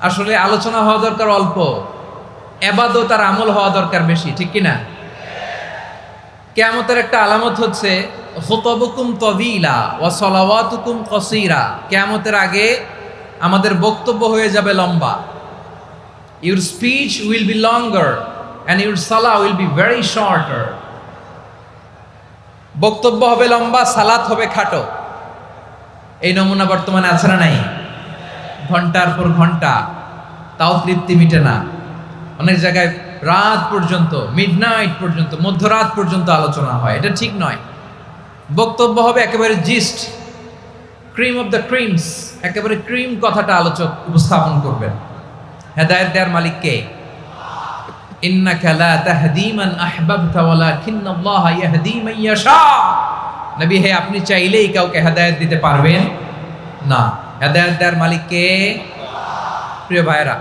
আসলে আলোচনা হওয়া দরকার অল্প, ইবাদত আর আমল হওয়া দরকার বেশি, ঠিক কিনা? কিয়ামতের একটা আলামত হচ্ছে খুতবুকুম তাওয়িলা ওয়া সালাওয়াতুকুম কাসীরা। কিয়ামতের আগে আমাদের বক্তব্য হয়ে যাবে লম্বা। Your speech will be longer and your salah will be very shorter. বক্তব্য হবে লম্বা, সালাত হবে খাটো। এই নমুনা বর্তমানে আছে না নাই? ঘন্টার পর ঘন্টা, তাও তৃপ্তি মিটে না। অনেক জায়গায় রাত পর্যন্ত, মিডনাইট পর্যন্ত, মধ্যরাত পর্যন্ত আলোচনা হয়। এটা ঠিক নয়। বক্তব্য হবে একেবারে gist, cream of the creams, একেবারে ক্রিম কথাটা আলোচক উপস্থাপন করবেন। হেদায়েত দেওয়ার মালিক কে? ইন্নাকা লা তাহদি মান আহবাবতা ওয়ালাকিন্নাল্লাহা ইয়াহদি মান ইয়াশা। নবী হে, আপনি চাইলেই কাউকে হেদায়েত দিতে পারবেন না। হেদায়েত দেওয়ার মালিক কে? প্রিয় ভাইরা,